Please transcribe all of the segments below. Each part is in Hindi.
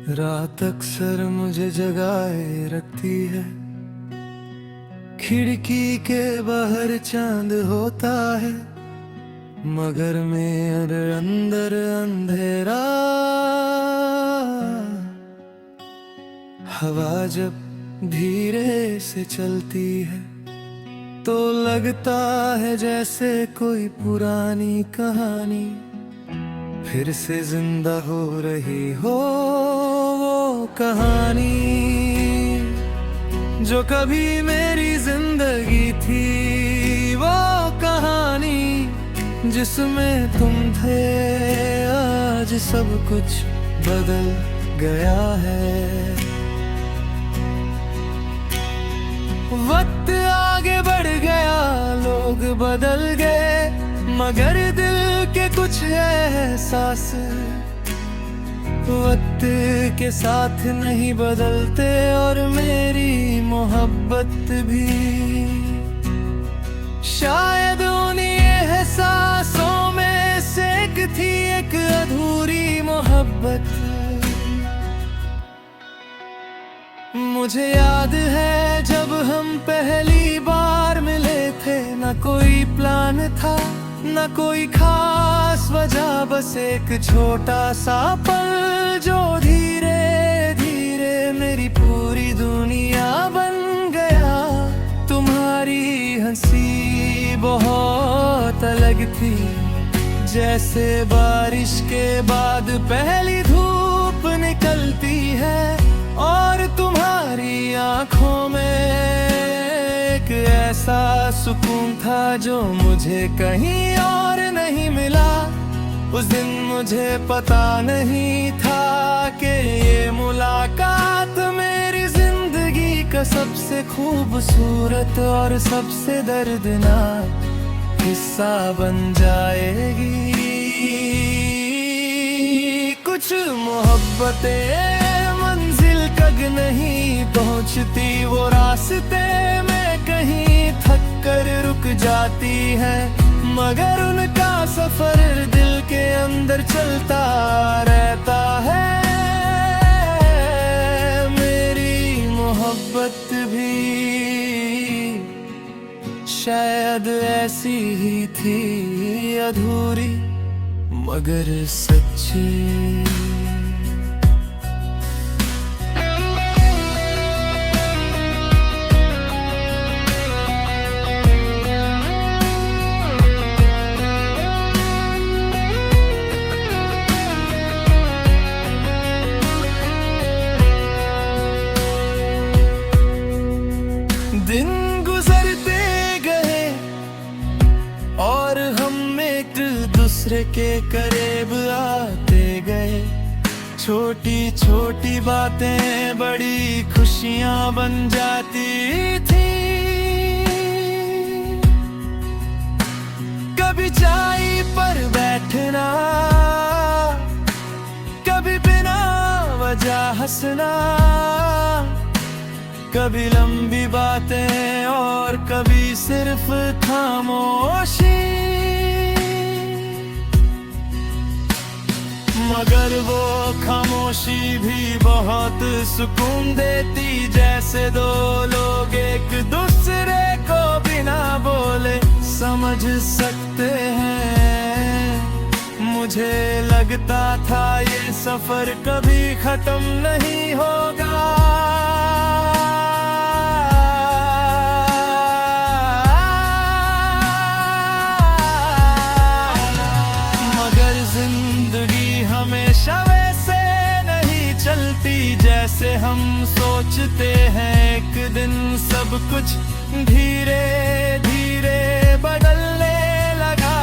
रात अक्सर मुझे जगाए रखती है। खिड़की के बाहर चांद होता है, मगर मेरे अंदर अंधेरा। हवा जब धीरे से चलती है तो लगता है जैसे कोई पुरानी कहानी फिर से जिंदा हो रही हो। वो कहानी जो कभी मेरी जिंदगी थी, वो कहानी जिसमें तुम थे। आज सब कुछ बदल गया है। वक्त आगे बढ़ गया, लोग बदल गए, मगर दिल के कुछ एहसास वक्त के साथ नहीं बदलते। और मेरी मोहब्बत भी शायद उन्हीं एहसासों में से एक थी, एक अधूरी मोहब्बत। मुझे याद है जब हम पहली बार मिले थे, ना कोई प्लान था ना कोई खास वजह, बस एक छोटा सा पल जो धीरे धीरे मेरी पूरी दुनिया बन गया। तुम्हारी हंसी बहुत अलग थी, जैसे बारिश के बाद पहली धूप निकलती है। और तुम्हारी आंखों में एक ऐसा सुकून था जो मुझे कहीं और नहीं मिला। उस दिन मुझे पता नहीं था कि ये मुलाकात मेरी जिंदगी का सबसे खूबसूरत और सबसे दर्दनाक हिस्सा बन जाएगी। कुछ मोहब्बतें मंजिल तक नहीं पहुंचती, वो रास्ते में कहीं थक कर रुक जाती है, मगर उनका सफर दिल के अंदर चलता रहता है। मेरी मोहब्बत भी शायद ऐसी ही थी, अधूरी मगर सच्ची। दिन गुजरते गए और हम एक दूसरे के करीब आते गए। छोटी छोटी बातें बड़ी खुशियां बन जाती थी। कभी चाय पर बैठना, कभी बिना वजह हंसना, कभी लंबी बातें और कभी सिर्फ खामोशी। मगर वो खामोशी भी बहुत सुकून देती, जैसे दो लोग एक दूसरे को बिना बोले समझ सकते हैं। मुझे लगता था ये सफर कभी खत्म नहीं होगा, हमेशा वैसे नहीं चलती जैसे हम सोचते हैं। एक दिन सब कुछ धीरे धीरे बदलने लगा।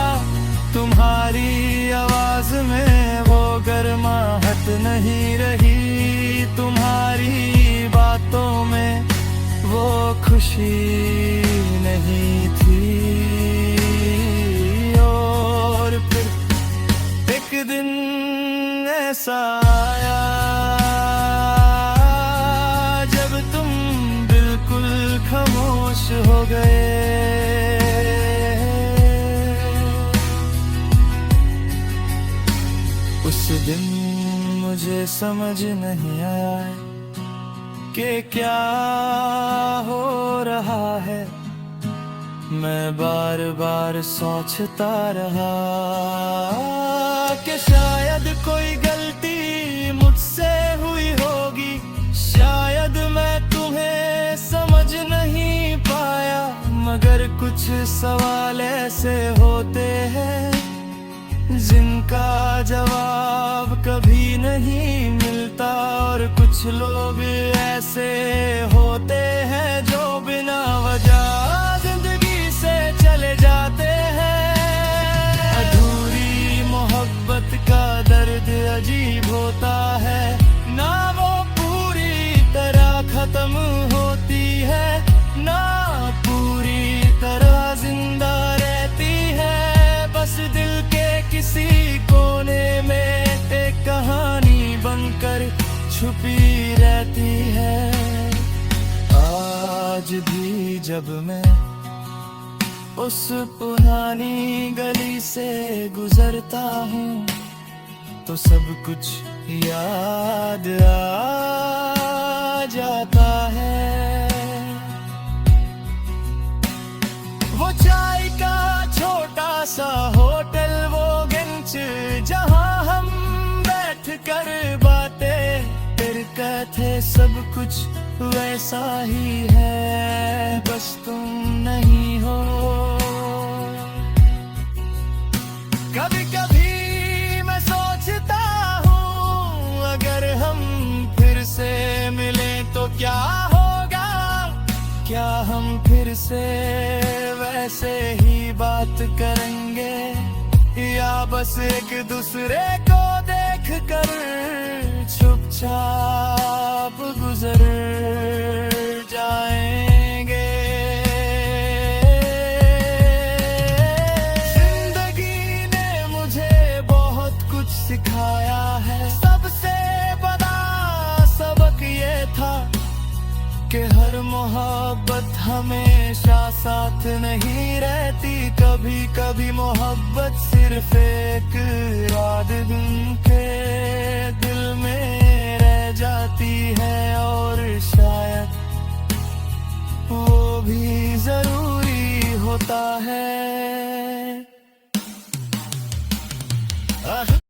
तुम्हारी आवाज में वो गर्माहट नहीं रही, तुम्हारी बातों में वो खुशी नहीं थी। और फिर एक दिन ऐसा आया जब तुम बिल्कुल खामोश हो गए। उस उस दिन मुझे समझ नहीं आया कि क्या हो रहा है। मैं बार बार सोचता रहा कि शायद कोई गलती मुझसे हुई होगी, शायद मैं तुम्हें समझ नहीं पाया। मगर कुछ सवाल ऐसे होते हैं जिनका जवाब कभी नहीं मिलता, और कुछ लोग ऐसे होते हैं जो बिना वजह जिंदगी से चले जाते हैं। अधूरी मोहब्बत का दर्द अजीब होता है, ना वो पूरी तरह खत्म होती है, ना पूरी तरह जिंदा रहती है। बस दिल के किसी कोने में एक कहानी बनकर छुपी रहती है। आज भी जब मैं उस पुरानी गली से गुजरता हूँ तो सब कुछ याद आ जाता है। वो चाय का छोटा सा होटल, वो बेंच जहाँ हम बैठ कर बातें करते थे, सब कुछ वैसा ही है, बस तुम नहीं हो। कभी कभी मैं सोचता हूँ अगर हम फिर से मिले तो क्या होगा, क्या हम फिर से वैसे ही बात करेंगे, या बस एक दूसरे को देख कर चुपचाप गुजर जाएंगे। जिंदगी ने मुझे बहुत कुछ सिखाया है, सबसे बड़ा सबक ये था कि हर मोहब्बत हमेशा साथ नहीं रहती। कभी कभी मोहब्बत सिर्फ एक